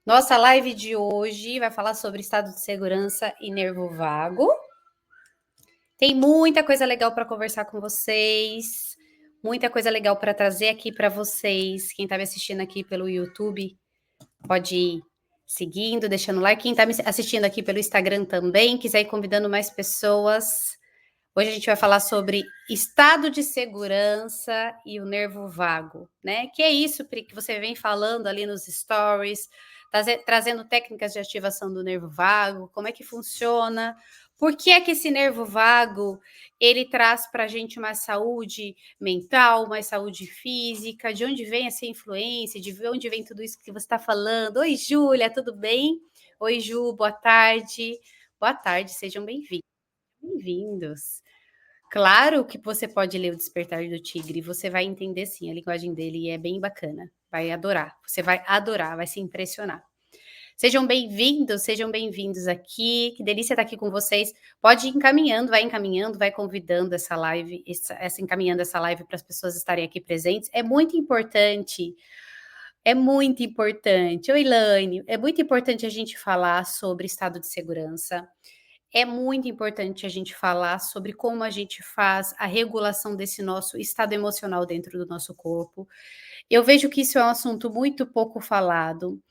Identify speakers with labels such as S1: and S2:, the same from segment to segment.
S1: Nossa live de hoje vai falar sobre estado de segurança e nervo vago. Tem muita coisa legal para conversar com vocês, muita coisa legal para trazer aqui para vocês. Quem está me assistindo aqui pelo YouTube pode ir seguindo, deixando like. Quem está me assistindo aqui pelo Instagram também, quiser ir convidando mais pessoas. Hoje a gente vai falar sobre estado de segurança e o nervo vago, né? Que é isso, Pri, que você vem falando ali nos stories, trazendo técnicas de ativação do nervo vago, como é que funciona, por que é que esse nervo vago, ele traz para a gente mais saúde mental, mais saúde física, de onde vem essa influência, de onde vem tudo isso que você está falando. Oi, Júlia, tudo bem? Oi, Ju, boa tarde. Boa tarde, sejam bem-vindos. Bem-vindos. Claro que você pode ler O Despertar do Tigre, você vai entender sim, a linguagem dele é bem bacana, vai adorar, você vai adorar, vai se impressionar. Sejam bem-vindos aqui, que delícia estar aqui com vocês. Pode ir encaminhando, vai convidando essa live, encaminhando essa live para as pessoas estarem aqui presentes. É muito importante. Oi, Laine, é muito importante a gente falar sobre estado de segurança. É muito importante a gente falar sobre como a gente faz a regulação desse nosso estado emocional dentro do nosso corpo. Eu vejo que isso é um assunto muito pouco falado.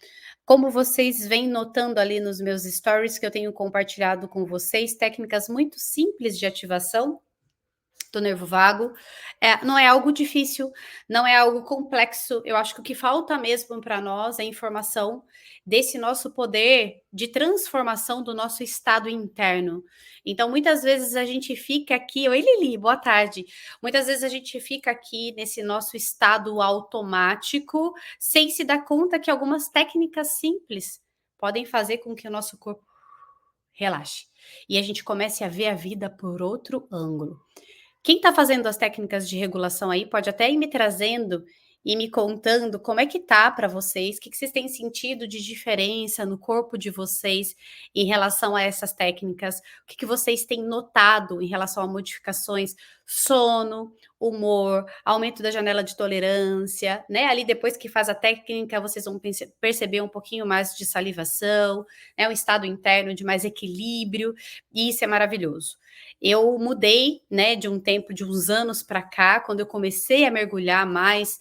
S1: Como vocês vêm notando ali nos meus stories que eu tenho compartilhado com vocês, técnicas muito simples de ativação do nervo vago. Não é algo difícil, não é algo complexo. Eu acho que o que falta mesmo para nós é a informação desse nosso poder de transformação do nosso estado interno. Então, muitas vezes a gente fica aqui. Oi, Lili, boa tarde. Muitas vezes a gente fica aqui nesse nosso estado automático, sem se dar conta que algumas técnicas simples podem fazer com que o nosso corpo relaxe. E a gente comece a ver a vida por outro ângulo. Quem está fazendo as técnicas de regulação aí pode até ir me trazendo e me contando como é que tá para vocês, o que vocês têm sentido de diferença no corpo de vocês em relação a essas técnicas, o que vocês têm notado em relação a modificações, sono, humor, aumento da janela de tolerância, né? Ali depois que faz a técnica, vocês vão perceber um pouquinho mais de salivação, né? Um estado interno de mais equilíbrio, e isso é maravilhoso. Eu mudei, né, de um tempo, de uns anos para cá, quando eu comecei a mergulhar mais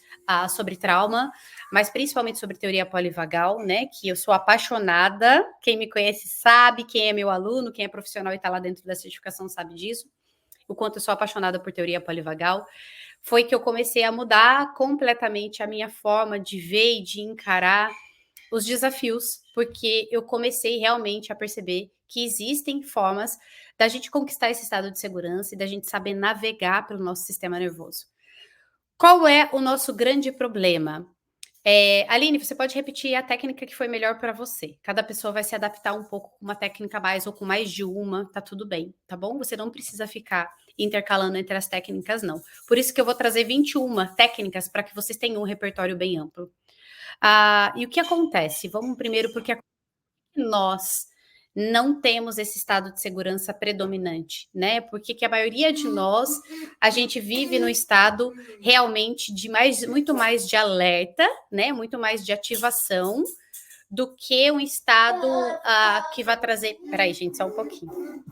S1: sobre trauma, mas principalmente sobre teoria polivagal, né, que eu sou apaixonada. Quem me conhece sabe, quem é meu aluno, quem é profissional e está lá dentro da certificação sabe disso, o quanto eu sou apaixonada por teoria polivagal. Foi que eu comecei a mudar completamente a minha forma de ver e de encarar os desafios, porque eu comecei realmente a perceber que existem formas da gente conquistar esse estado de segurança e da gente saber navegar pelo nosso sistema nervoso. Qual é o nosso grande problema? Aline, você pode repetir a técnica que foi melhor para você. Cada pessoa vai se adaptar um pouco com uma técnica mais ou com mais de uma, tá tudo bem, tá bom? Você não precisa ficar intercalando entre as técnicas, não. Por isso que eu vou trazer 21 técnicas para que vocês tenham um repertório bem amplo. E o que acontece? Vamos primeiro porque nós não temos esse estado de segurança predominante, né? Porque que a maioria de nós, a gente vive no estado realmente de muito mais de alerta, né? Muito mais de ativação do que um estado que vai trazer. Peraí, gente, só um pouquinho.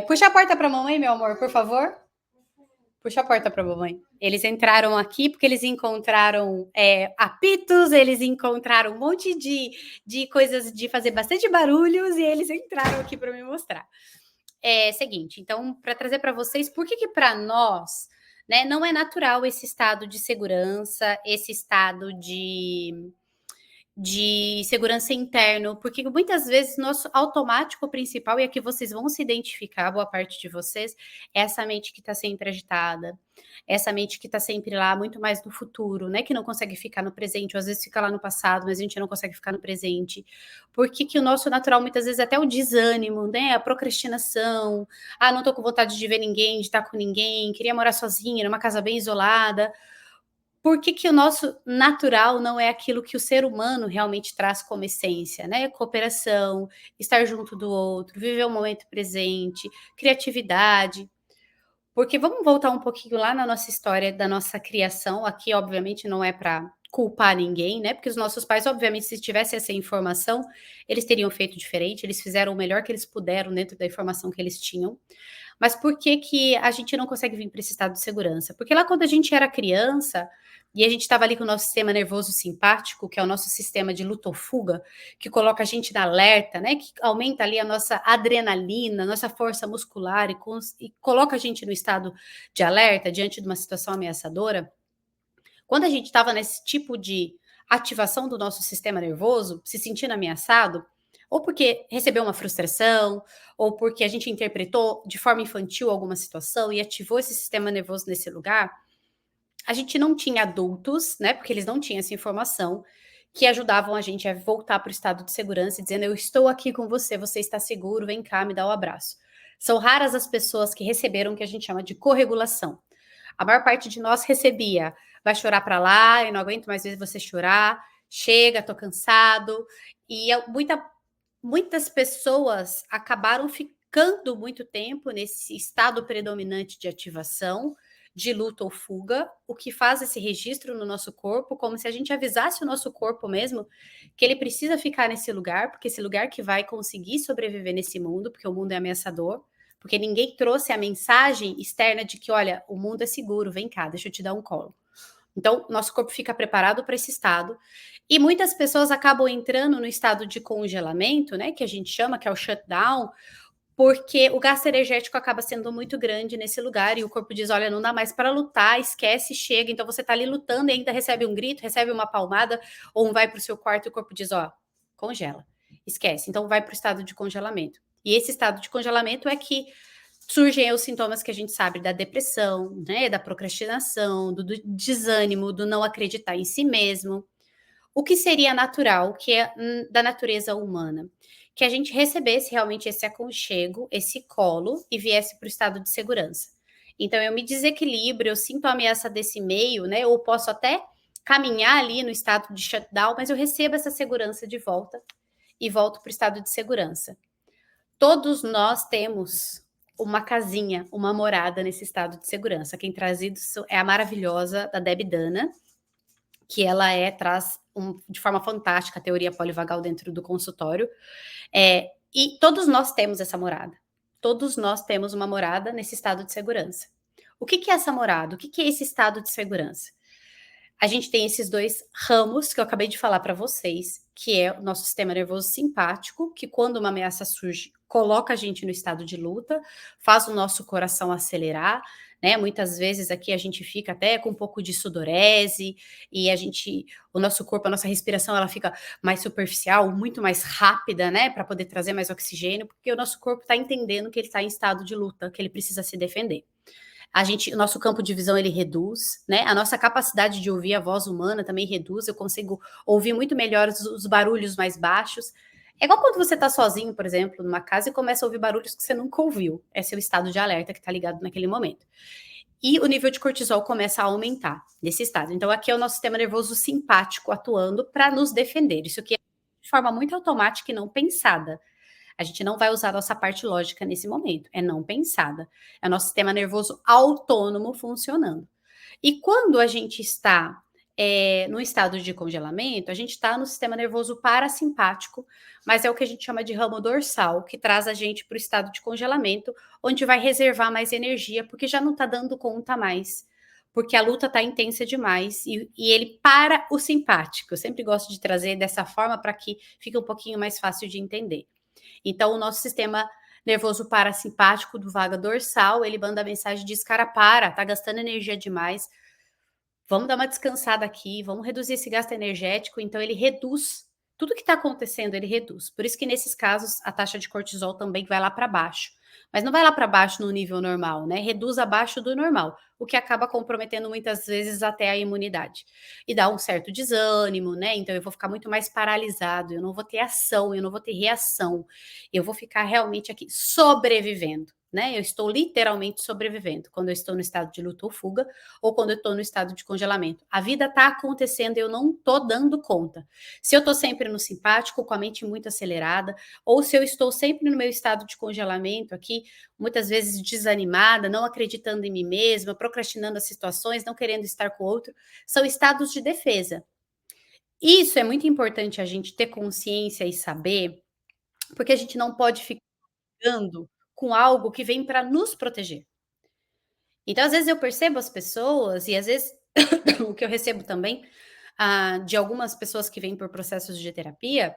S1: Puxa a porta para a mamãe, meu amor, por favor. Puxa a porta para a mamãe. Eles entraram aqui porque eles encontraram apitos, eles encontraram um monte de coisas de fazer bastante barulhos e eles entraram aqui para me mostrar. Seguinte, então, para trazer para vocês, por que para nós, né, não é natural esse estado de segurança, esse estado de segurança interno, porque muitas vezes nosso automático principal, e aqui vocês vão se identificar, boa parte de vocês, é essa mente que está sempre agitada, essa mente que está sempre lá, muito mais no futuro, né? Que não consegue ficar no presente, ou às vezes fica lá no passado, mas a gente não consegue ficar no presente. Porque que o nosso natural, muitas vezes, é até o desânimo, né? A procrastinação, não tô com vontade de ver ninguém, de estar com ninguém, queria morar sozinha, numa casa bem isolada. Por que que o nosso natural não é aquilo que o ser humano realmente traz como essência, né? Cooperação, estar junto do outro, viver o momento presente, criatividade. Porque vamos voltar um pouquinho lá na nossa história da nossa criação. Aqui, obviamente, não é para culpar ninguém, né? Porque os nossos pais, obviamente, se tivesse essa informação, eles teriam feito diferente, eles fizeram o melhor que eles puderam dentro da informação que eles tinham. Mas por que que a gente não consegue vir para esse estado de segurança? Porque lá quando a gente era criança, e a gente estava ali com o nosso sistema nervoso simpático, que é o nosso sistema de luta ou fuga, que coloca a gente na alerta, né? Que aumenta ali a nossa adrenalina, nossa força muscular e coloca a gente no estado de alerta diante de uma situação ameaçadora. Quando a gente estava nesse tipo de ativação do nosso sistema nervoso, se sentindo ameaçado, ou porque recebeu uma frustração, ou porque a gente interpretou de forma infantil alguma situação e ativou esse sistema nervoso nesse lugar, a gente não tinha adultos, né? Porque eles não tinham essa informação, que ajudavam a gente a voltar para o estado de segurança, dizendo: eu estou aqui com você, você está seguro, vem cá, me dá o abraço. São raras as pessoas que receberam o que a gente chama de corregulação. A maior parte de nós recebia: vai chorar para lá, eu não aguento mais ver você chorar, chega, tô cansado. E muitas pessoas acabaram ficando muito tempo nesse estado predominante de ativação, de luta ou fuga, o que faz esse registro no nosso corpo, como se a gente avisasse o nosso corpo mesmo que ele precisa ficar nesse lugar, porque esse lugar que vai conseguir sobreviver nesse mundo, porque o mundo é ameaçador, porque ninguém trouxe a mensagem externa de que, olha, o mundo é seguro, vem cá, deixa eu te dar um colo. Então, nosso corpo fica preparado para esse estado. E muitas pessoas acabam entrando no estado de congelamento, né, que a gente chama, que é o shutdown, porque o gasto energético acaba sendo muito grande nesse lugar e o corpo diz: olha, não dá mais para lutar, esquece, chega. Então você está ali lutando e ainda recebe um grito, recebe uma palmada, ou vai para o seu quarto e o corpo diz: ó, congela, esquece. Então vai para o estado de congelamento. E esse estado de congelamento é que surgem os sintomas que a gente sabe da depressão, né, da procrastinação, do desânimo, do não acreditar em si mesmo. O que seria natural, que é da natureza humana? Que a gente recebesse realmente esse aconchego, esse colo e viesse para o estado de segurança. Então eu me desequilibro, eu sinto a ameaça desse meio, né? Ou posso até caminhar ali no estado de shutdown, mas eu recebo essa segurança de volta e volto para o estado de segurança. Todos nós temos uma casinha, uma morada nesse estado de segurança. Quem traz isso é a maravilhosa da Debbie Dana, que ela traz de forma fantástica a teoria polivagal dentro do consultório. E todos nós temos essa morada. Todos nós temos uma morada nesse estado de segurança. O que é essa morada? O que é esse estado de segurança? A gente tem esses dois ramos que eu acabei de falar para vocês, que é o nosso sistema nervoso simpático, que quando uma ameaça surge, coloca a gente no estado de luta, faz o nosso coração acelerar, né? Muitas vezes aqui a gente fica até com um pouco de sudorese e o nosso corpo, a nossa respiração, ela fica mais superficial, muito mais rápida, né? Para poder trazer mais oxigênio, porque o nosso corpo está entendendo que ele está em estado de luta, que ele precisa se defender. O nosso campo de visão ele reduz, né? A nossa capacidade de ouvir a voz humana também reduz. Eu consigo ouvir muito melhor os barulhos mais baixos. É igual quando você está sozinho, por exemplo, numa casa e começa a ouvir barulhos que você nunca ouviu. É seu estado de alerta que está ligado naquele momento. E o nível de cortisol começa a aumentar nesse estado. Então, aqui é o nosso sistema nervoso simpático atuando para nos defender. Isso aqui é de forma muito automática e não pensada. A gente não vai usar a nossa parte lógica nesse momento, é não pensada. É o nosso sistema nervoso autônomo funcionando. E quando a gente está no estado de congelamento, a gente está no sistema nervoso parasimpático, mas é o que a gente chama de ramo dorsal, que traz a gente para o estado de congelamento, onde vai reservar mais energia, porque já não está dando conta mais. Porque a luta está intensa demais e ele para o simpático. Eu sempre gosto de trazer dessa forma para que fique um pouquinho mais fácil de entender. Então, o nosso sistema nervoso parasimpático do vaga dorsal, ele manda a mensagem, diz: cara, tá gastando energia demais, vamos dar uma descansada aqui, vamos reduzir esse gasto energético. Então, ele reduz Tudo que está acontecendo ele reduz. Por isso que nesses casos a taxa de cortisol também vai lá para baixo. Mas não vai lá para baixo no nível normal, né? Reduz abaixo do normal, o que acaba comprometendo muitas vezes até a imunidade. E dá um certo desânimo, né? Então eu vou ficar muito mais paralisado, eu não vou ter ação, eu não vou ter reação. Eu vou ficar realmente aqui sobrevivendo, né? Eu estou literalmente sobrevivendo quando eu estou no estado de luta ou fuga ou quando eu estou no estado de congelamento. A vida está acontecendo, eu não estou dando conta. Se eu estou sempre no simpático, com a mente muito acelerada, ou se eu estou sempre no meu estado de congelamento aqui, muitas vezes desanimada, não acreditando em mim mesma, procrastinando as situações, não querendo estar com o outro, são estados de defesa. Isso é muito importante a gente ter consciência e saber, porque a gente não pode ficar lidando com algo que vem para nos proteger. Então, às vezes, eu percebo as pessoas, e às vezes o que eu recebo também de algumas pessoas que vêm por processos de terapia,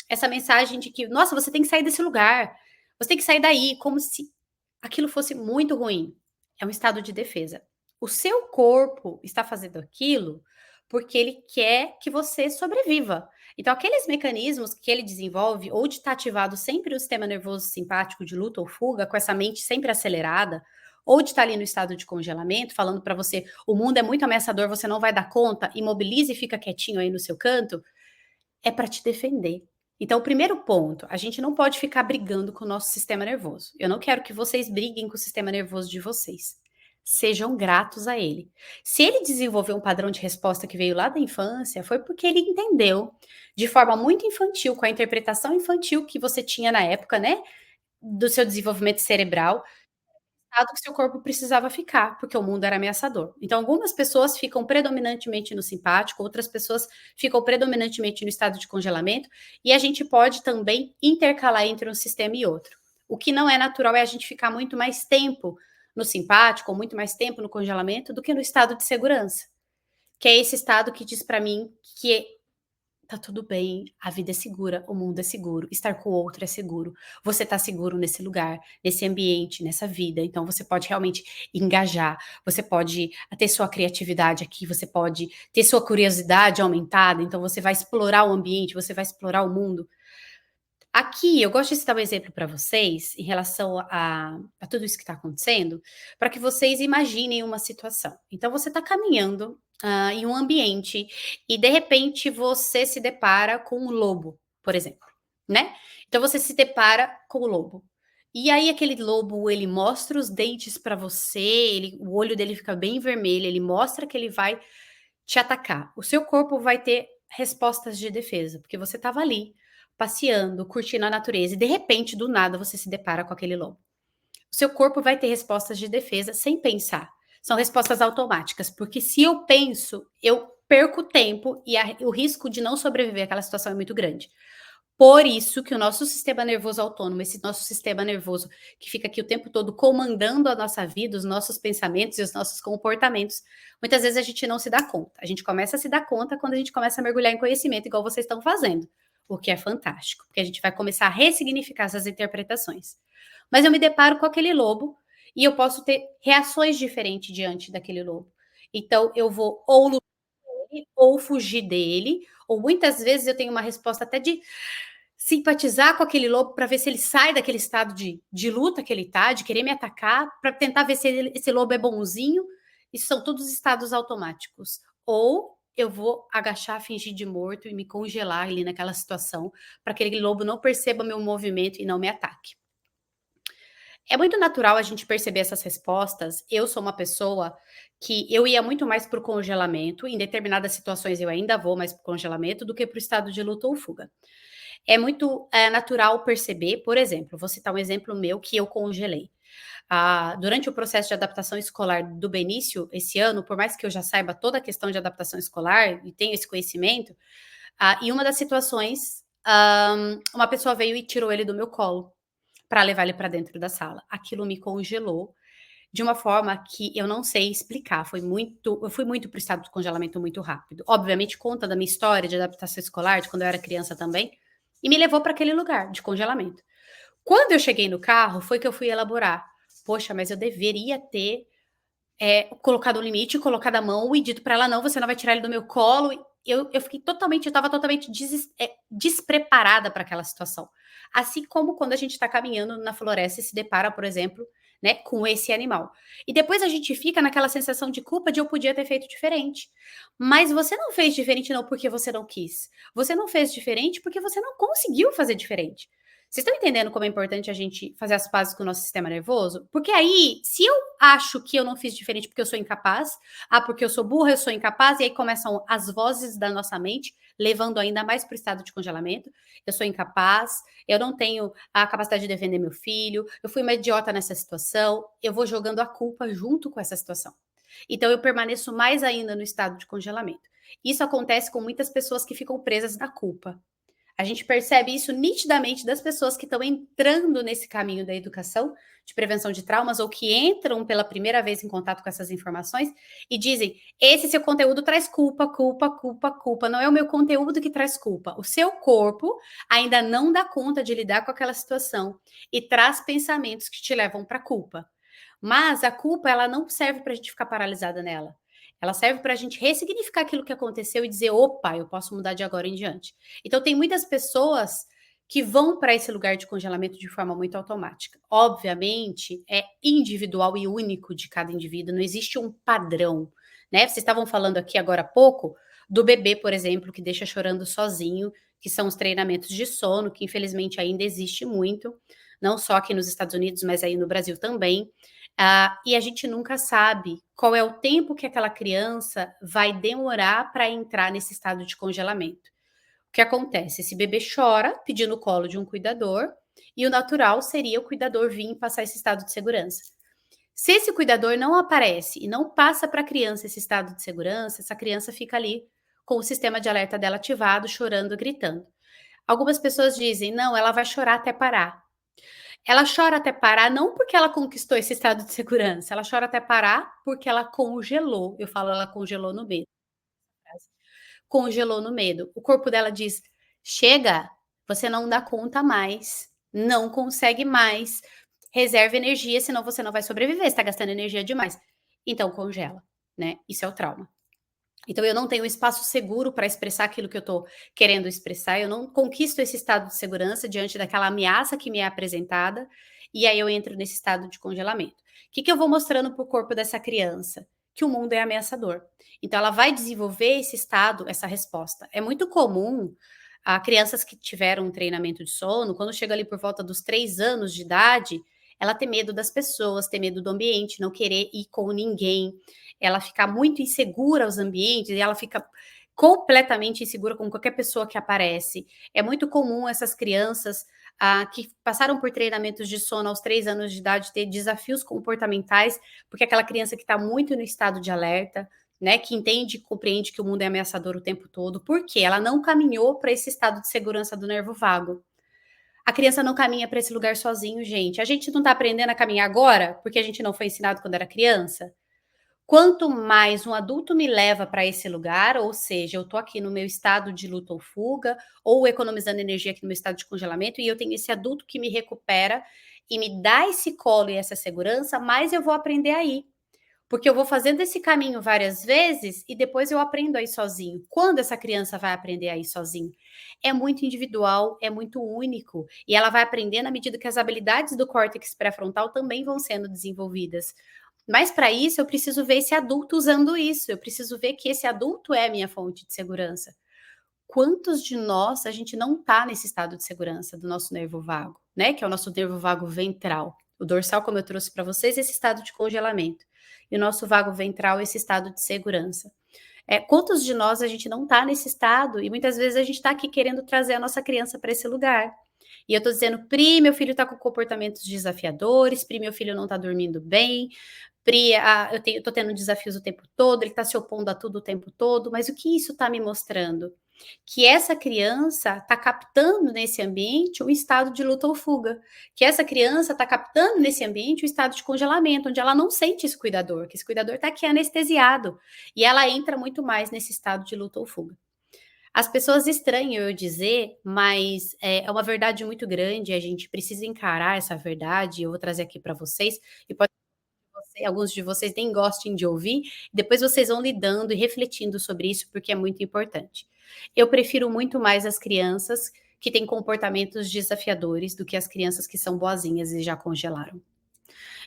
S1: essa mensagem de que, nossa, você tem que sair desse lugar, você tem que sair daí, como se aquilo fosse muito ruim. É um estado de defesa. O seu corpo está fazendo aquilo porque ele quer que você sobreviva. Então, aqueles mecanismos que ele desenvolve, ou de estar ativado sempre o sistema nervoso simpático de luta ou fuga, com essa mente sempre acelerada, ou de estar ali no estado de congelamento, falando para você, o mundo é muito ameaçador, você não vai dar conta, imobilize e fica quietinho aí no seu canto, é para te defender. Então, o primeiro ponto, a gente não pode ficar brigando com o nosso sistema nervoso. Eu não quero que vocês briguem com o sistema nervoso de vocês. Sejam gratos a ele. Se ele desenvolveu um padrão de resposta que veio lá da infância, foi porque ele entendeu de forma muito infantil, com a interpretação infantil que você tinha na época, né, do seu desenvolvimento cerebral, estado que seu corpo precisava ficar, porque o mundo era ameaçador. Então, algumas pessoas ficam predominantemente no simpático, outras pessoas ficam predominantemente no estado de congelamento, e a gente pode também intercalar entre um sistema e outro. O que não é natural é a gente ficar muito mais tempo no simpático, ou muito mais tempo no congelamento, do que no estado de segurança, que é esse estado que diz para mim que tá tudo bem, a vida é segura, o mundo é seguro, estar com o outro é seguro. Você tá seguro nesse lugar, nesse ambiente, nessa vida, então você pode realmente engajar, você pode ter sua criatividade aqui, você pode ter sua curiosidade aumentada, então você vai explorar o ambiente, você vai explorar o mundo. Aqui, eu gosto de citar um exemplo para vocês, em relação a tudo isso que está acontecendo, para que vocês imaginem uma situação. Então, você está caminhando em um ambiente e, de repente, você se depara com um lobo, por exemplo, né? Então, você se depara com o lobo. E aí, aquele lobo, ele mostra os dentes para você, o olho dele fica bem vermelho, ele mostra que ele vai te atacar. O seu corpo vai ter respostas de defesa, porque você estava ali passeando, curtindo a natureza e de repente, do nada, você se depara com aquele lobo. O seu corpo vai ter respostas de defesa sem pensar. São respostas automáticas, porque se eu penso, eu perco tempo e o risco de não sobreviver àquela situação é muito grande. Por isso que o nosso sistema nervoso autônomo, esse nosso sistema nervoso que fica aqui o tempo todo comandando a nossa vida, os nossos pensamentos e os nossos comportamentos, muitas vezes a gente não se dá conta. A gente começa a se dar conta quando a gente começa a mergulhar em conhecimento, igual vocês estão fazendo, o que é fantástico, porque a gente vai começar a ressignificar essas interpretações. Mas eu me deparo com aquele lobo e eu posso ter reações diferentes diante daquele lobo. Então eu vou ou lutar ou fugir dele, ou muitas vezes eu tenho uma resposta até de simpatizar com aquele lobo para ver se ele sai daquele estado de luta que ele está, de querer me atacar, para tentar ver se esse lobo é bonzinho. Isso são todos estados automáticos. Ou eu vou agachar, fingir de morto e me congelar ali naquela situação, para que aquele lobo não perceba meu movimento e não me ataque. É muito natural a gente perceber essas respostas. Eu sou uma pessoa que eu ia muito mais para o congelamento, em determinadas situações eu ainda vou mais para o congelamento, do que para o estado de luta ou fuga. É muito natural perceber, por exemplo, vou citar um exemplo meu que eu congelei. Durante o processo de adaptação escolar do Benício, esse ano, por mais que eu já saiba toda a questão de adaptação escolar e tenho esse conhecimento, em uma das situações, uma pessoa veio e tirou ele do meu colo para levar ele para dentro da sala. Aquilo me congelou de uma forma que eu não sei explicar. Eu fui muito para o estado de congelamento muito rápido. Obviamente, conta da minha história de adaptação escolar, de quando eu era criança também, e me levou para aquele lugar de congelamento. Quando eu cheguei no carro, foi que eu fui elaborar. Poxa, mas eu deveria ter colocado o limite, colocado a mão e dito para ela: não, você não vai tirar ele do meu colo. eu fiquei totalmente eu estava totalmente despreparada para aquela situação. Assim como quando a gente está caminhando na floresta e se depara, por exemplo, né, com esse animal. E depois a gente fica naquela sensação de culpa de eu podia ter feito diferente. Mas você não fez diferente não porque você não quis. Você não fez diferente porque você não conseguiu fazer diferente. Vocês estão entendendo como é importante a gente fazer as pazes com o nosso sistema nervoso? Porque aí, se eu acho que eu não fiz diferente porque eu sou incapaz, porque eu sou burra, eu sou incapaz, e aí começam as vozes da nossa mente, levando ainda mais para o estado de congelamento. Eu sou incapaz, eu não tenho a capacidade de defender meu filho, eu fui uma idiota nessa situação, eu vou jogando a culpa junto com essa situação. Então eu permaneço mais ainda no estado de congelamento. Isso acontece com muitas pessoas que ficam presas na culpa. A gente percebe isso nitidamente das pessoas que estão entrando nesse caminho da educação de prevenção de traumas ou que entram pela primeira vez em contato com essas informações e dizem: esse seu conteúdo traz culpa, culpa, culpa, culpa. Não é o meu conteúdo que traz culpa. O seu corpo ainda não dá conta de lidar com aquela situação e traz pensamentos que te levam para a culpa. Mas a culpa, ela não serve para a gente ficar paralisada nela. Ela serve para a gente ressignificar aquilo que aconteceu e dizer: opa, eu posso mudar de agora em diante. Então, tem muitas pessoas que vão para esse lugar de congelamento de forma muito automática. Obviamente, é individual e único de cada indivíduo, não existe um padrão, né? Vocês estavam falando aqui agora há pouco do bebê, por exemplo, que deixa chorando sozinho, que são os treinamentos de sono, que infelizmente ainda existe muito, não só aqui nos Estados Unidos, mas aí no Brasil também. E a gente nunca sabe qual é o tempo que aquela criança vai demorar para entrar nesse estado de congelamento. O que acontece? Esse bebê chora pedindo o colo de um cuidador, e o natural seria o cuidador vir passar esse estado de segurança. Se esse cuidador não aparece e não passa para a criança esse estado de segurança, essa criança fica ali com o sistema de alerta dela ativado, chorando, gritando. Algumas pessoas dizem: não, ela vai chorar até parar. Ela chora até parar, não porque ela conquistou esse estado de segurança, ela chora até parar porque ela congelou. Eu falo, ela congelou no medo. Congelou no medo. O corpo dela diz: chega, você não dá conta mais, não consegue mais, reserva energia, senão você não vai sobreviver, você está gastando energia demais. Então congela, né? Isso é o trauma. Então eu não tenho espaço seguro para expressar aquilo que eu estou querendo expressar, eu não conquisto esse estado de segurança diante daquela ameaça que me é apresentada, e aí eu entro nesse estado de congelamento. O que, que eu vou mostrando para o corpo dessa criança? Que o mundo é ameaçador. Então ela vai desenvolver esse estado, essa resposta. É muito comum a crianças que tiveram um treinamento de sono, quando chega ali por volta dos 3 anos de idade, ela ter medo das pessoas, ter medo do ambiente, não querer ir com ninguém, ela fica muito insegura aos ambientes e ela fica completamente insegura com qualquer pessoa que aparece. É muito comum essas crianças que passaram por treinamentos de sono aos 3 anos de idade ter desafios comportamentais, porque aquela criança que está muito no estado de alerta, né, que entende e compreende que o mundo é ameaçador o tempo todo, porque ela não caminhou para esse estado de segurança do nervo vago. A criança não caminha para esse lugar sozinho, gente. A gente não está aprendendo a caminhar agora porque a gente não foi ensinado quando era criança? Quanto mais um adulto me leva para esse lugar, ou seja, eu estou aqui no meu estado de luta ou fuga, ou economizando energia aqui no meu estado de congelamento, e eu tenho esse adulto que me recupera e me dá esse colo e essa segurança, mais eu vou aprender aí. Porque eu vou fazendo esse caminho várias vezes e depois eu aprendo aí sozinho. Quando essa criança vai aprender aí sozinho? É muito individual, é muito único. E ela vai aprender na medida que as habilidades do córtex pré-frontal também vão sendo desenvolvidas. Mas para isso eu preciso ver esse adulto usando isso, eu preciso ver que esse adulto é a minha fonte de segurança. Quantos de nós a gente não está nesse estado de segurança do nosso nervo vago, né? Que é o nosso nervo vago ventral. O dorsal, como eu trouxe para vocês, esse estado de congelamento. E o nosso vago ventral, esse estado de segurança. Quantos de nós a gente não está nesse estado e muitas vezes a gente está aqui querendo trazer a nossa criança para esse lugar. E eu estou dizendo, Pri, meu filho está com comportamentos desafiadores, Pri, meu filho não está dormindo bem, Pri, eu estou tendo desafios o tempo todo, ele está se opondo a tudo o tempo todo, mas o que isso está me mostrando? Que essa criança está captando nesse ambiente um estado de luta ou fuga, que essa criança está captando nesse ambiente um estado de congelamento, onde ela não sente esse cuidador, que esse cuidador está aqui anestesiado, e ela entra muito mais nesse estado de luta ou fuga. As pessoas estranham eu dizer, mas é uma verdade muito grande, a gente precisa encarar essa verdade, eu vou trazer aqui para vocês, e pode alguns de vocês nem gostem de ouvir, depois vocês vão lidando e refletindo sobre isso, porque é muito importante. Eu prefiro muito mais as crianças que têm comportamentos desafiadores do que as crianças que são boazinhas e já congelaram.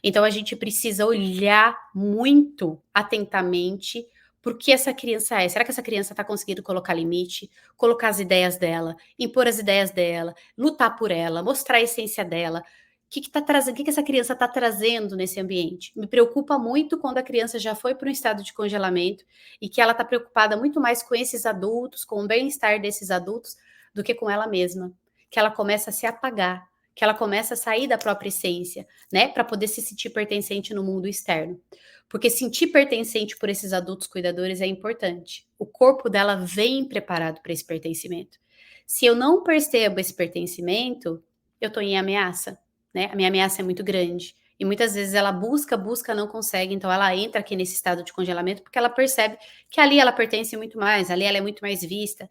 S1: Então a gente precisa olhar muito atentamente por que essa criança é. Será que essa criança está conseguindo colocar limite, colocar as ideias dela, impor as ideias dela, lutar por ela, mostrar a essência dela? O que que essa criança está trazendo nesse ambiente? Me preocupa muito quando a criança já foi para um estado de congelamento e que ela está preocupada muito mais com esses adultos, com o bem-estar desses adultos, do que com ela mesma. Que ela começa a se apagar, que ela começa a sair da própria essência, né, para poder se sentir pertencente no mundo externo. Porque sentir pertencente por esses adultos cuidadores é importante. O corpo dela vem preparado para esse pertencimento. Se eu não percebo esse pertencimento, eu estou em ameaça, né? A minha ameaça é muito grande. E muitas vezes ela busca, busca, não consegue, então ela entra aqui nesse estado de congelamento porque ela percebe que ali ela pertence muito mais, ali ela é muito mais vista.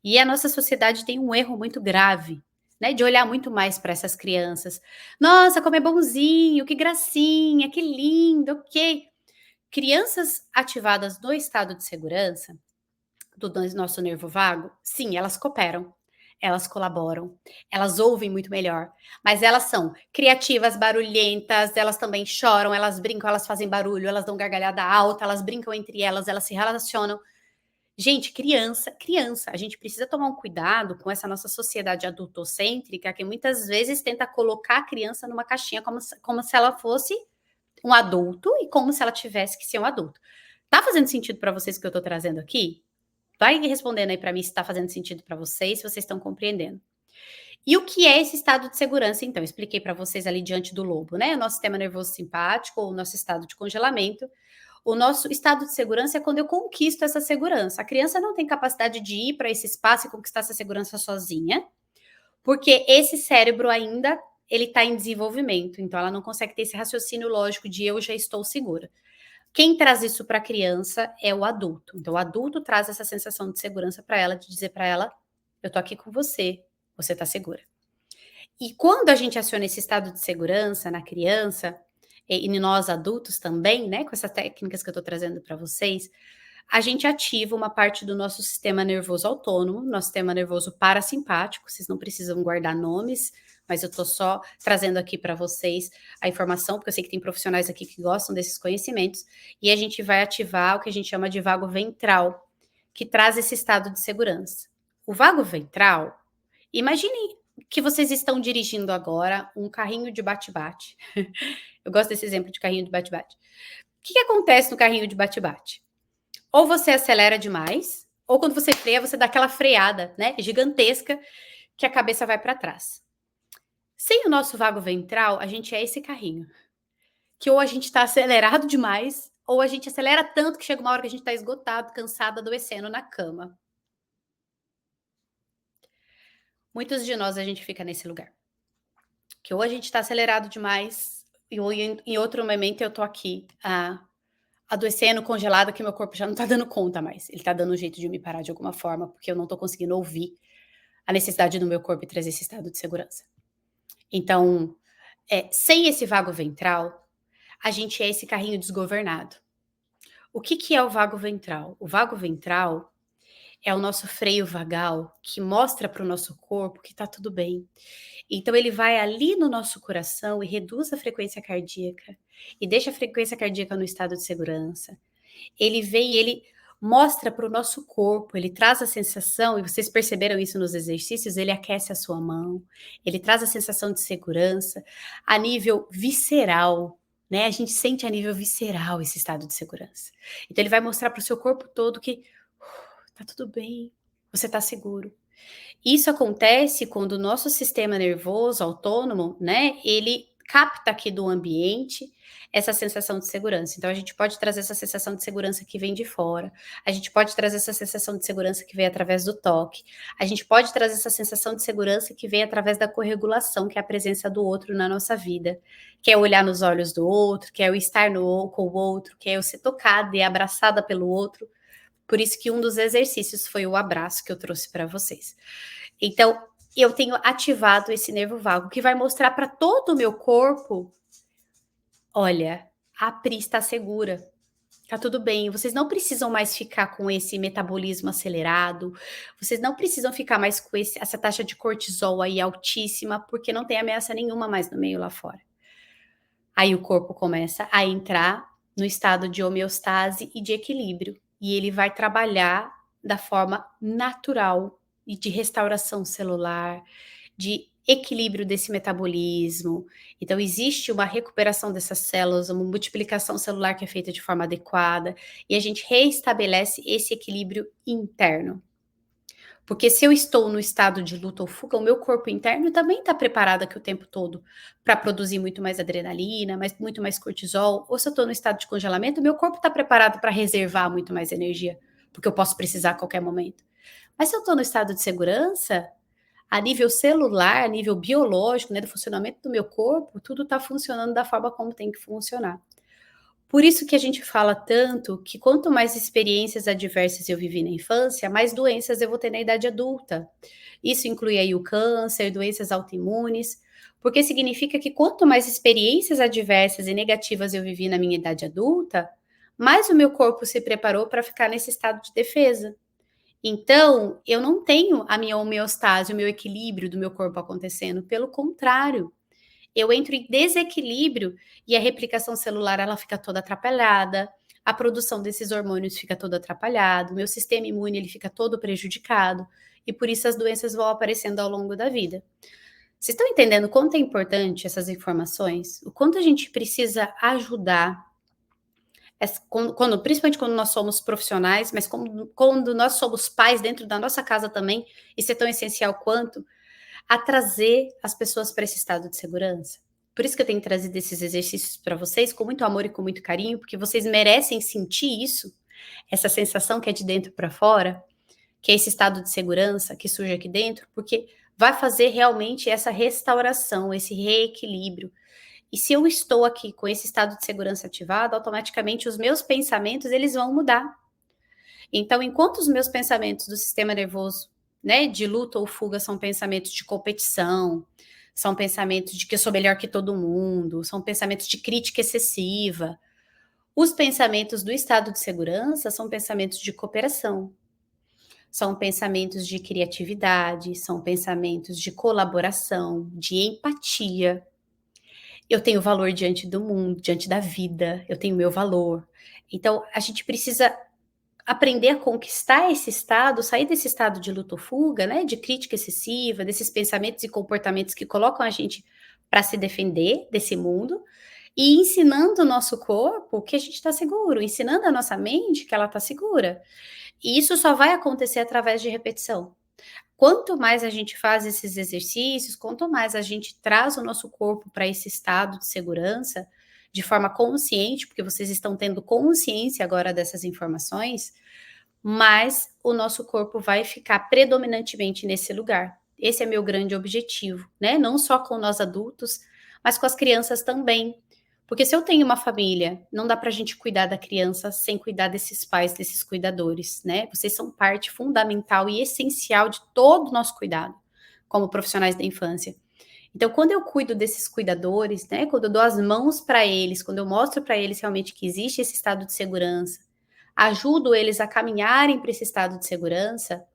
S1: E a nossa sociedade tem um erro muito grave, né, de olhar muito mais para essas crianças. Nossa, como é bonzinho, que gracinha, que lindo, ok. Crianças ativadas no estado de segurança, do nosso nervo vago, sim, elas cooperam, elas colaboram, elas ouvem muito melhor, mas elas são criativas, barulhentas, elas também choram, elas brincam, elas fazem barulho, elas dão gargalhada alta, elas brincam entre elas se relacionam. Gente, criança, a gente precisa tomar um cuidado com essa nossa sociedade adultocêntrica, que muitas vezes tenta colocar a criança numa caixinha como se ela fosse um adulto e como se ela tivesse que ser um adulto. Tá fazendo sentido para vocês o que eu tô trazendo aqui? Vai respondendo aí para mim se tá fazendo sentido para vocês, se vocês estão compreendendo. E o que é esse estado de segurança, então? Expliquei para vocês ali diante do lobo, né? O nosso sistema nervoso simpático, o nosso estado de congelamento. O nosso estado de segurança é quando eu conquisto essa segurança. A criança não tem capacidade de ir para esse espaço e conquistar essa segurança sozinha, porque esse cérebro ainda ele está em desenvolvimento, então ela não consegue ter esse raciocínio lógico de eu já estou segura. Quem traz isso para a criança é o adulto. Então o adulto traz essa sensação de segurança para ela, de dizer para ela, eu tô aqui com você, você está segura. E quando a gente aciona esse estado de segurança na criança, e nós adultos também, né, com essas técnicas que eu estou trazendo para vocês, a gente ativa uma parte do nosso sistema nervoso autônomo, nosso sistema nervoso parasimpático, vocês não precisam guardar nomes, mas eu estou só trazendo aqui para vocês a informação, porque eu sei que tem profissionais aqui que gostam desses conhecimentos, e a gente vai ativar o que a gente chama de vago ventral, que traz esse estado de segurança. O vago ventral, imagine que vocês estão dirigindo agora um carrinho de bate-bate. Eu gosto desse exemplo de carrinho de bate-bate. O que acontece no carrinho de bate-bate? Ou você acelera demais, ou quando você freia, você dá aquela freada, né, gigantesca, que a cabeça vai para trás. Sem o nosso vago ventral, a gente é esse carrinho, que ou a gente está acelerado demais, ou a gente acelera tanto que chega uma hora que a gente está esgotado, cansado, adoecendo na cama. Muitos de nós a gente fica nesse lugar. Que ou a gente está acelerado demais, ou em outro momento eu tô aqui, adoecendo, congelada, que meu corpo já não tá dando conta mais. Ele tá dando um jeito de me parar de alguma forma, porque eu não tô conseguindo ouvir a necessidade do meu corpo e trazer esse estado de segurança. Então, sem esse vago ventral, a gente é esse carrinho desgovernado. O que que é o vago ventral? O vago ventral é o nosso freio vagal que mostra para o nosso corpo que tá tudo bem. Então ele vai ali no nosso coração e reduz a frequência cardíaca e deixa a frequência cardíaca no estado de segurança. Ele vem e ele mostra para o nosso corpo, ele traz a sensação, e vocês perceberam isso nos exercícios, ele aquece a sua mão, ele traz a sensação de segurança a nível visceral, né? A gente sente a nível visceral esse estado de segurança. Então ele vai mostrar para o seu corpo todo que tá tudo bem, você tá seguro. Isso acontece quando o nosso sistema nervoso autônomo, né, ele capta aqui do ambiente essa sensação de segurança. Então a gente pode trazer essa sensação de segurança que vem de fora, a gente pode trazer essa sensação de segurança que vem através do toque, a gente pode trazer essa sensação de segurança que vem através da corregulação, que é a presença do outro na nossa vida, que é olhar nos olhos do outro, que é o estar com o outro, que é eu ser tocada e abraçada pelo outro. Por isso que um dos exercícios foi o abraço que eu trouxe para vocês. Então, eu tenho ativado esse nervo vago, que vai mostrar para todo o meu corpo: olha, A Pri está segura. Tá tudo bem, vocês não precisam mais ficar com esse metabolismo acelerado, vocês não precisam ficar mais com essa taxa de cortisol aí altíssima, porque não tem ameaça nenhuma mais no meio lá fora. Aí o corpo começa a entrar no estado de homeostase e de equilíbrio, e ele vai trabalhar da forma natural e de restauração celular, de equilíbrio desse metabolismo. Então existe uma recuperação dessas células, uma multiplicação celular que é feita de forma adequada, e a gente reestabelece esse equilíbrio interno. Porque se eu estou no estado de luta ou fuga, o meu corpo interno também está preparado aqui o tempo todo para produzir muito mais adrenalina, muito mais cortisol. Ou se eu estou no estado de congelamento, meu corpo está preparado para reservar muito mais energia, porque eu posso precisar a qualquer momento. Mas se eu estou no estado de segurança, a nível celular, a nível biológico, né, do funcionamento do meu corpo, tudo está funcionando da forma como tem que funcionar. Por isso que a gente fala tanto que quanto mais experiências adversas eu vivi na infância, mais doenças eu vou ter na idade adulta. Isso inclui aí o câncer, doenças autoimunes, porque significa que quanto mais experiências adversas e negativas eu vivi na minha idade adulta, mais o meu corpo se preparou para ficar nesse estado de defesa. Então, eu não tenho a minha homeostase, o meu equilíbrio do meu corpo acontecendo, pelo contrário, eu entro em desequilíbrio e a replicação celular ela fica toda atrapalhada, a produção desses hormônios fica toda atrapalhada, o meu sistema imune ele fica todo prejudicado e por isso as doenças vão aparecendo ao longo da vida. Vocês estão entendendo o quanto é importante essas informações? O quanto a gente precisa ajudar, principalmente quando nós somos profissionais, mas quando nós somos pais dentro da nossa casa também, isso é tão essencial quanto a trazer as pessoas para esse estado de segurança. Por isso que eu tenho trazido esses exercícios para vocês com muito amor e com muito carinho, porque vocês merecem sentir isso, essa sensação que é de dentro para fora, que é esse estado de segurança que surge aqui dentro, porque vai fazer realmente essa restauração, esse reequilíbrio. E se eu estou aqui com esse estado de segurança ativado, automaticamente os meus pensamentos eles vão mudar. Então, enquanto os meus pensamentos do sistema nervoso, né, de luta ou fuga são pensamentos de competição, são pensamentos de que eu sou melhor que todo mundo, são pensamentos de crítica excessiva. Os pensamentos do estado de segurança são pensamentos de cooperação, são pensamentos de criatividade, são pensamentos de colaboração, de empatia. Eu tenho valor diante do mundo, diante da vida, eu tenho meu valor. Então, a gente precisa aprender a conquistar esse estado, sair desse estado de luta ou fuga, né, de crítica excessiva, desses pensamentos e comportamentos que colocam a gente para se defender desse mundo, e ensinando o nosso corpo que a gente está seguro, ensinando a nossa mente que ela está segura. E isso só vai acontecer através de repetição. Quanto mais a gente faz esses exercícios, quanto mais a gente traz o nosso corpo para esse estado de segurança, de forma consciente, porque vocês estão tendo consciência agora dessas informações, mais o nosso corpo vai ficar predominantemente nesse lugar. Esse é meu grande objetivo, né? Não só com nós adultos, mas com as crianças também. Porque se eu tenho uma família, não dá para a gente cuidar da criança sem cuidar desses pais, desses cuidadores, né? Vocês são parte fundamental e essencial de todo o nosso cuidado, como profissionais da infância. Então, quando eu cuido desses cuidadores, né? Quando eu dou as mãos para eles, quando eu mostro para eles realmente que existe esse estado de segurança, ajudo eles a caminharem para esse estado de segurança,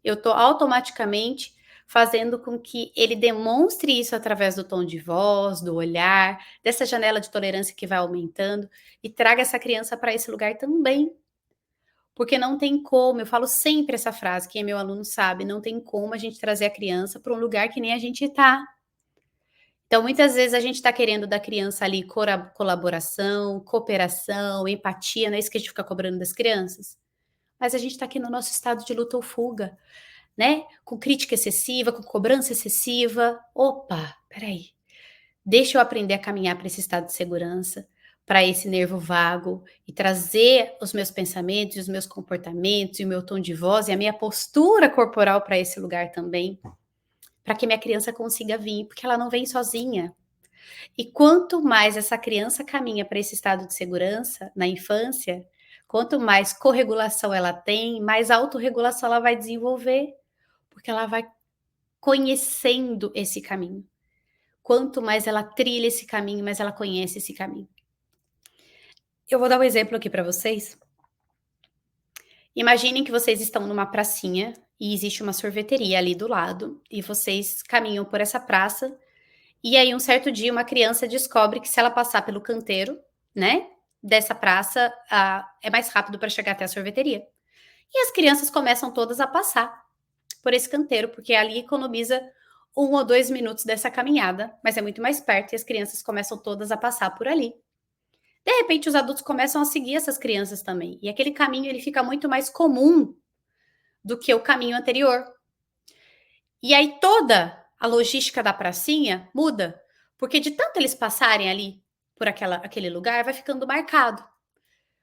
S1: eu estou automaticamente fazendo com que ele demonstre isso através do tom de voz, do olhar, dessa janela de tolerância que vai aumentando e traga essa criança para esse lugar também. Porque não tem como, eu falo sempre essa frase, quem é meu aluno sabe, não tem como a gente trazer a criança para um lugar que nem a gente está. Então, muitas vezes a gente está querendo da criança ali colaboração, cooperação, empatia, não é isso que a gente fica cobrando das crianças? Mas a gente está aqui no nosso estado de luta ou fuga, né? Com crítica excessiva, com cobrança excessiva. Opa, peraí. Deixa eu aprender a caminhar para esse estado de segurança, para esse nervo vago e trazer os meus pensamentos, os meus comportamentos, e o meu tom de voz e a minha postura corporal para esse lugar também, para que minha criança consiga vir, porque ela não vem sozinha. E quanto mais essa criança caminha para esse estado de segurança na infância, quanto mais corregulação ela tem, mais autorregulação ela vai desenvolver, porque ela vai conhecendo esse caminho. Quanto mais ela trilha esse caminho, mais ela conhece esse caminho. Eu vou dar um exemplo aqui para vocês. Imaginem que vocês estão numa pracinha e existe uma sorveteria ali do lado, e vocês caminham por essa praça, e aí um certo dia uma criança descobre que se ela passar pelo canteiro, né, dessa praça, é mais rápido para chegar até a sorveteria. E as crianças começam todas a passar por esse canteiro, porque ali economiza 1 ou 2 minutos dessa caminhada, mas é muito mais perto e as crianças começam todas a passar por ali. De repente, os adultos começam a seguir essas crianças também, e aquele caminho ele fica muito mais comum do que o caminho anterior. E aí toda a logística da pracinha muda, porque de tanto eles passarem ali por aquele lugar, vai ficando marcado.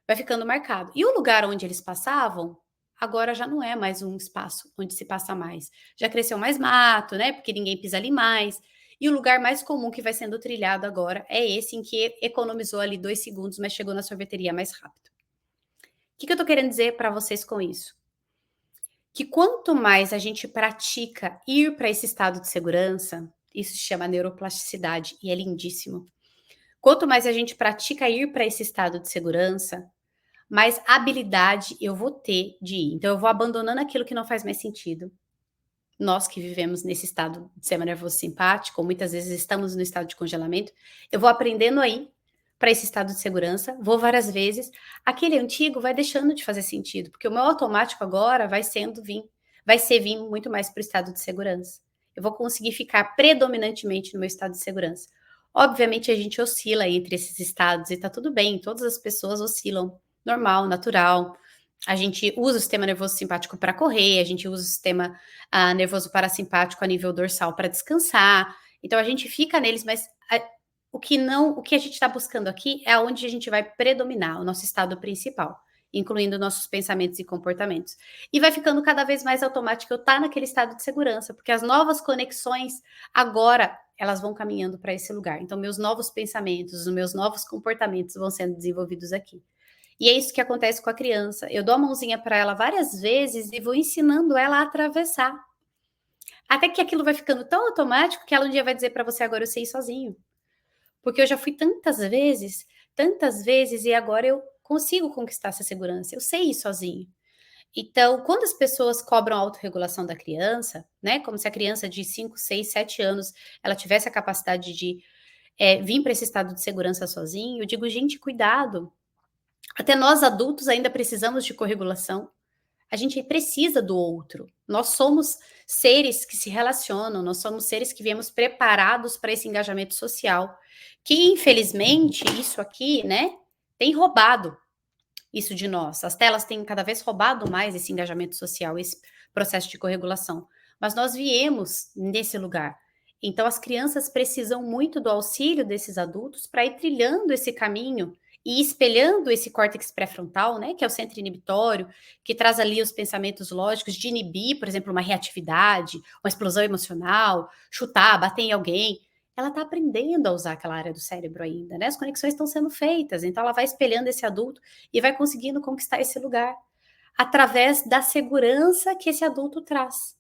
S1: Vai ficando marcado. E o lugar onde eles passavam, agora já não é mais um espaço onde se passa mais. Já cresceu mais mato, né? Porque ninguém pisa ali mais. E o lugar mais comum que vai sendo trilhado agora é esse em que economizou ali 2 segundos, mas chegou na sorveteria mais rápido. O que eu tô querendo dizer para vocês com isso? Que quanto mais a gente pratica ir para esse estado de segurança, isso se chama neuroplasticidade e é lindíssimo. Quanto mais a gente pratica ir para esse estado de segurança, mais habilidade eu vou ter de ir. Então eu vou abandonando aquilo que não faz mais sentido. Nós que vivemos nesse estado de sistema nervoso simpático, ou muitas vezes estamos no estado de congelamento, eu vou aprendendo a ir para esse estado de segurança, vou várias vezes. Aquele antigo vai deixando de fazer sentido, porque o meu automático agora vai ser vir muito mais para o estado de segurança. Eu vou conseguir ficar predominantemente no meu estado de segurança. Obviamente a gente oscila entre esses estados e tá tudo bem, todas as pessoas oscilam, normal, natural. A gente usa o sistema nervoso simpático para correr, a gente usa o sistema nervoso parasimpático a nível dorsal para descansar. Então a gente fica neles, mas o que a gente está buscando aqui é onde a gente vai predominar, o nosso estado principal, incluindo nossos pensamentos e comportamentos. E vai ficando cada vez mais automático eu estar naquele estado de segurança, porque as novas conexões agora elas vão caminhando para esse lugar. Então meus novos pensamentos, os meus novos comportamentos vão sendo desenvolvidos aqui. E é isso que acontece com a criança. Eu dou a mãozinha para ela várias vezes e vou ensinando ela a atravessar. Até que aquilo vai ficando tão automático que ela um dia vai dizer para você: agora eu sei ir sozinho. Porque eu já fui tantas vezes, e agora eu consigo conquistar essa segurança. Eu sei ir sozinho. Então, quando as pessoas cobram a autorregulação da criança, né, como se a criança de 5, 6, 7 anos, ela tivesse a capacidade de vir para esse estado de segurança sozinho, eu digo, gente, cuidado. Até nós adultos ainda precisamos de corregulação. A gente precisa do outro. Nós somos seres que se relacionam, nós somos seres que viemos preparados para esse engajamento social, que infelizmente isso aqui, né, tem roubado isso de nós. As telas têm cada vez roubado mais esse engajamento social, esse processo de corregulação. Mas nós viemos nesse lugar. Então as crianças precisam muito do auxílio desses adultos para ir trilhando esse caminho e espelhando esse córtex pré-frontal, né, que é o centro inibitório, que traz ali os pensamentos lógicos de inibir, por exemplo, uma reatividade, uma explosão emocional, chutar, bater em alguém. Ela está aprendendo a usar aquela área do cérebro ainda, né? As conexões estão sendo feitas, então ela vai espelhando esse adulto e vai conseguindo conquistar esse lugar através da segurança que esse adulto traz.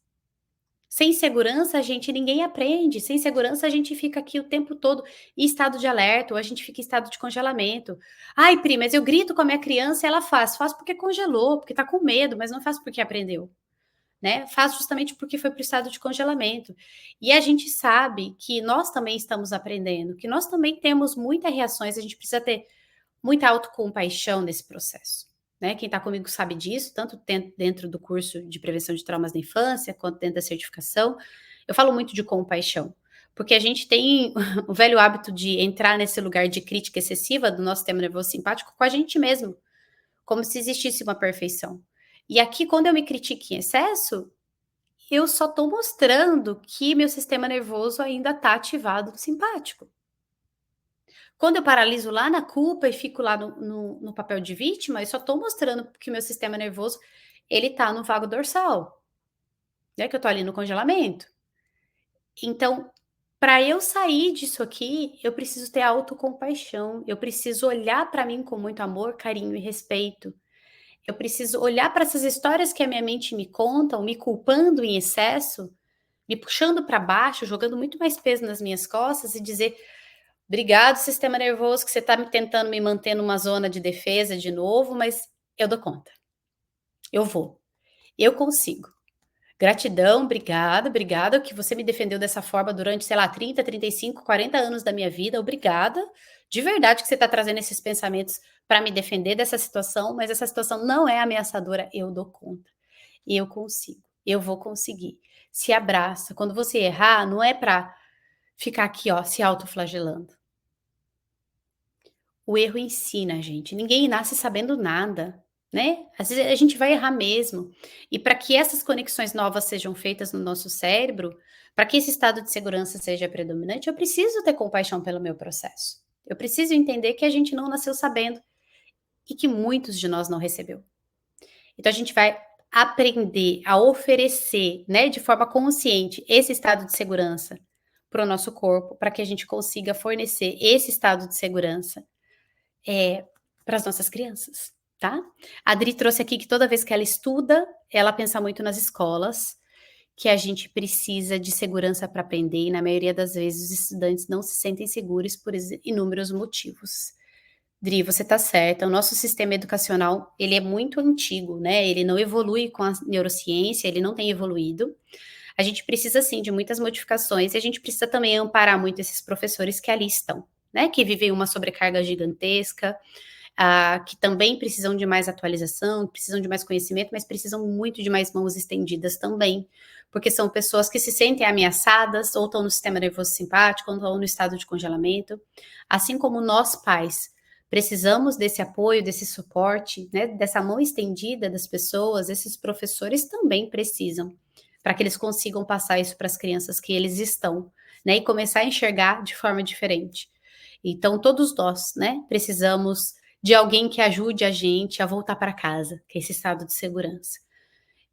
S1: Sem segurança, a gente ninguém aprende. Sem segurança, a gente fica aqui o tempo todo em estado de alerta, ou a gente fica em estado de congelamento. Ai, Pri, mas eu grito com a minha criança e ela faz. Faz porque congelou, porque tá com medo, mas não faz porque aprendeu. Né? Faz justamente porque foi para o estado de congelamento. E a gente sabe que nós também estamos aprendendo, que nós também temos muitas reações, a gente precisa ter muita autocompaixão nesse processo. Né? Quem está comigo sabe disso, tanto dentro do curso de prevenção de traumas na infância, quanto dentro da certificação. Eu falo muito de compaixão, porque a gente tem o velho hábito de entrar nesse lugar de crítica excessiva do nosso sistema nervoso simpático com a gente mesmo, como se existisse uma perfeição. E aqui, quando eu me critico em excesso, eu só estou mostrando que meu sistema nervoso ainda está ativado no simpático. Quando eu paraliso lá na culpa e fico lá no papel de vítima, eu só estou mostrando que o meu sistema nervoso ele está no vago dorsal, né? Que eu estou ali no congelamento. Então, para eu sair disso aqui, eu preciso ter autocompaixão, eu preciso olhar para mim com muito amor, carinho e respeito. Eu preciso olhar para essas histórias que a minha mente me conta, me culpando em excesso, me puxando para baixo, jogando muito mais peso nas minhas costas e dizer: Obrigado, sistema nervoso, que você está me tentando me manter numa zona de defesa de novo, mas eu dou conta. Eu vou. Eu consigo. Gratidão, obrigada, obrigada que você me defendeu dessa forma durante, sei lá, 30, 35, 40 anos da minha vida. Obrigada. De verdade que você está trazendo esses pensamentos para me defender dessa situação, mas essa situação não é ameaçadora. Eu dou conta. Eu consigo. Eu vou conseguir. Se abraça. Quando você errar, não é para ficar aqui, ó, se autoflagelando. O erro ensina, gente. Ninguém nasce sabendo nada, né? Às vezes a gente vai errar mesmo. E para que essas conexões novas sejam feitas no nosso cérebro, para que esse estado de segurança seja predominante, eu preciso ter compaixão pelo meu processo. Eu preciso entender que a gente não nasceu sabendo e que muitos de nós não recebeu. Então a gente vai aprender a oferecer, né, de forma consciente esse estado de segurança para o nosso corpo, para que a gente consiga fornecer esse estado de segurança para as nossas crianças, tá. A Adri trouxe aqui que toda vez que ela estuda, ela pensa muito nas escolas, que a gente precisa de segurança para aprender e na maioria das vezes os estudantes não se sentem seguros por inúmeros motivos. Dri, você está certa, o nosso sistema educacional, ele é muito antigo, né, ele não evolui com a neurociência, ele não tem evoluído. A gente precisa sim de muitas modificações e a gente precisa também amparar muito esses professores que ali estão, né, que vivem uma sobrecarga gigantesca, que também precisam de mais atualização, precisam de mais conhecimento, mas precisam muito de mais mãos estendidas também, porque são pessoas que se sentem ameaçadas, ou estão no sistema nervoso simpático, ou estão no estado de congelamento, assim como nós pais precisamos desse apoio, desse suporte, né, dessa mão estendida das pessoas, esses professores também precisam, para que eles consigam passar isso para as crianças que eles estão, né, e começar a enxergar de forma diferente. Então, todos nós, né, precisamos de alguém que ajude a gente a voltar para casa, que é esse estado de segurança.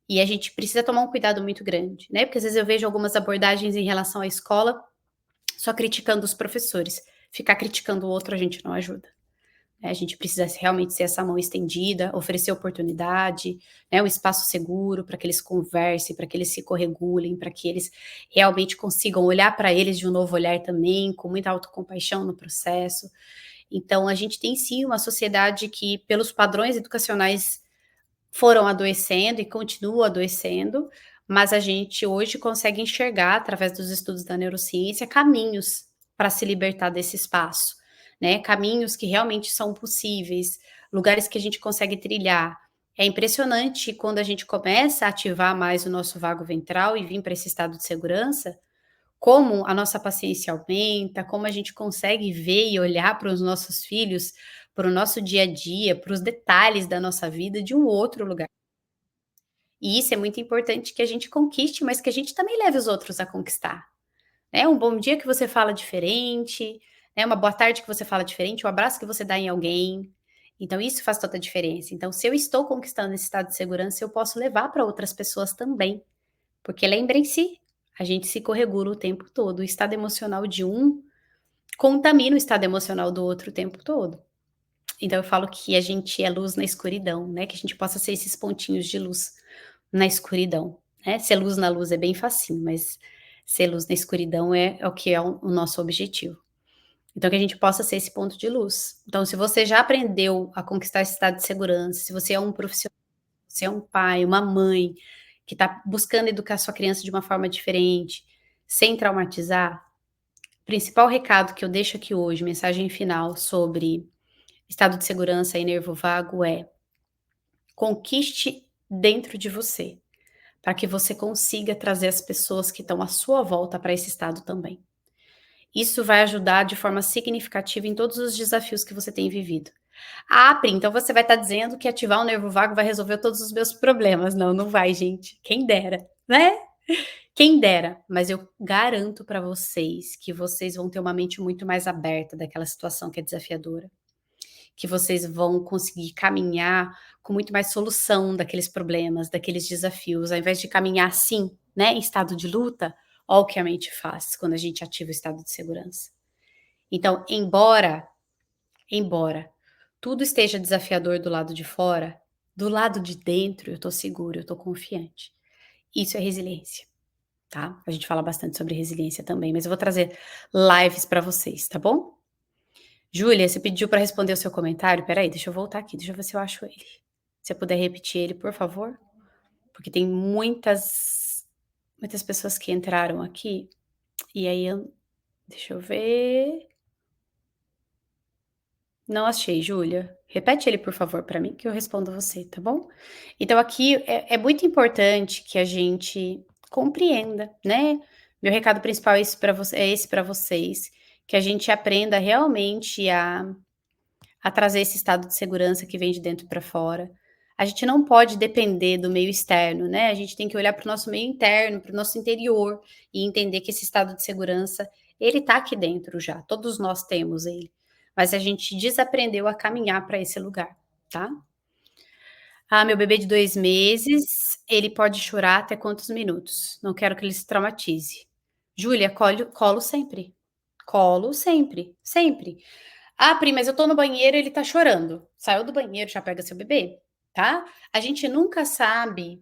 S1: E a gente precisa tomar um cuidado muito grande, né? Porque às vezes eu vejo algumas abordagens em relação à escola só criticando os professores. Ficar criticando o outro a gente não ajuda. Né? A gente precisa realmente ser essa mão estendida, oferecer oportunidade, né, um espaço seguro para que eles conversem, para que eles se corregulem, para que eles realmente consigam olhar para eles de um novo olhar também, com muita autocompaixão no processo. Então, a gente tem sim uma sociedade que, pelos padrões educacionais, foram adoecendo e continuam adoecendo, mas a gente hoje consegue enxergar, através dos estudos da neurociência, caminhos para se libertar desse espaço, né? Caminhos que realmente são possíveis, lugares que a gente consegue trilhar. É impressionante quando a gente começa a ativar mais o nosso vago ventral e vir para esse estado de segurança, como a nossa paciência aumenta, como a gente consegue ver e olhar para os nossos filhos, para o nosso dia a dia, para os detalhes da nossa vida de um outro lugar. E isso é muito importante que a gente conquiste, mas que a gente também leve os outros a conquistar, né. Um bom dia que você fala diferente, né, uma boa tarde que você fala diferente, o abraço que você dá em alguém. Então isso faz toda a diferença. Então se eu estou conquistando esse estado de segurança, eu posso levar para outras pessoas também. Porque lembrem-se, a gente se corregula o tempo todo, o estado emocional de um contamina o estado emocional do outro o tempo todo. Então eu falo que a gente é luz na escuridão, né, que a gente possa ser esses pontinhos de luz na escuridão, né. Ser luz na luz é bem facinho, mas ser luz na escuridão é o que é o nosso objetivo. Então que a gente possa ser esse ponto de luz. Então se você já aprendeu a conquistar esse estado de segurança, se você é um profissional, você é um pai, uma mãe, que está buscando educar sua criança de uma forma diferente, sem traumatizar, o principal recado que eu deixo aqui hoje, mensagem final sobre estado de segurança e nervo vago é: conquiste dentro de você, para que você consiga trazer as pessoas que estão à sua volta para esse estado também. Isso vai ajudar de forma significativa em todos os desafios que você tem vivido. Ah, Pri, então você vai estar dizendo que ativar o nervo vago vai resolver todos os meus problemas. Não, não vai, gente. Quem dera, né? Quem dera, mas eu garanto para vocês que vocês vão ter uma mente muito mais aberta daquela situação que é desafiadora, que vocês vão conseguir caminhar com muito mais solução daqueles problemas, daqueles desafios, ao invés de caminhar assim, né, em estado de luta, olha o que a mente faz quando a gente ativa o estado de segurança. Então, embora tudo esteja desafiador do lado de fora, do lado de dentro eu tô segura, eu tô confiante. Isso é resiliência. Tá? A gente fala bastante sobre resiliência também, mas eu vou trazer lives para vocês, tá bom? Júlia, você pediu para responder o seu comentário? Espera aí, deixa eu voltar aqui, deixa eu ver se eu acho ele. Se você puder repetir ele, por favor, porque tem muitas pessoas que entraram aqui, e aí eu deixa eu ver. Não achei, Júlia. Repete ele, por favor, para mim, que eu respondo você, tá bom? Então aqui é muito importante que a gente compreenda, né. Meu recado principal é esse para vocês, que a gente aprenda realmente a trazer esse estado de segurança que vem de dentro para fora. A gente não pode depender do meio externo, né, a gente tem que olhar para o nosso meio interno, para o nosso interior, e entender que esse estado de segurança, ele está aqui dentro já, todos nós temos ele, mas a gente desaprendeu a caminhar para esse lugar, tá. "Ah, meu bebê de 2 meses, ele pode chorar até quantos minutos? Não quero que ele se traumatize". Júlia, colo sempre. Colo sempre, sempre. "Ah, Pri, mas eu tô no banheiro e ele tá chorando". Saiu do banheiro, já pega seu bebê, tá? A gente nunca sabe,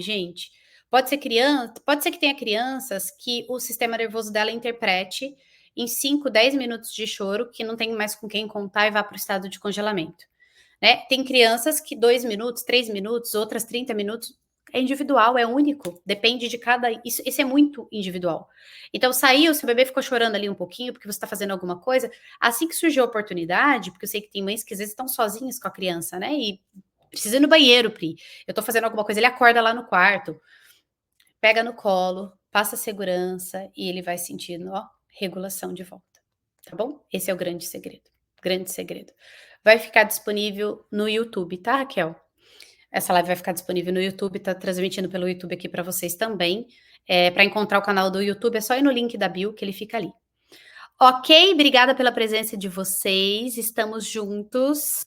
S1: gente. Pode ser que tenha crianças que o sistema nervoso dela interprete em 5, 10 minutos de choro, que não tem mais com quem contar e vá para o estado de congelamento, né? Tem crianças que 2 minutos, 3 minutos, outras 30 minutos, é individual, é único, depende de cada isso é muito individual. Então saiu, seu bebê ficou chorando ali um pouquinho, porque você está fazendo alguma coisa, assim que surgiu a oportunidade, porque eu sei que tem mães que às vezes estão sozinhas com a criança, né, e precisa ir no banheiro, Pri, eu tô fazendo alguma coisa, ele acorda lá no quarto, pega no colo, passa segurança e ele vai sentindo, ó, regulação de volta, tá bom? Esse é o grande segredo, grande segredo. Vai ficar disponível no YouTube, tá, Raquel? Essa live vai ficar disponível no YouTube, tá transmitindo pelo YouTube aqui para vocês também. Para encontrar o canal do YouTube é só ir no link da bio que ele fica ali. Ok, obrigada pela presença de vocês, estamos juntos.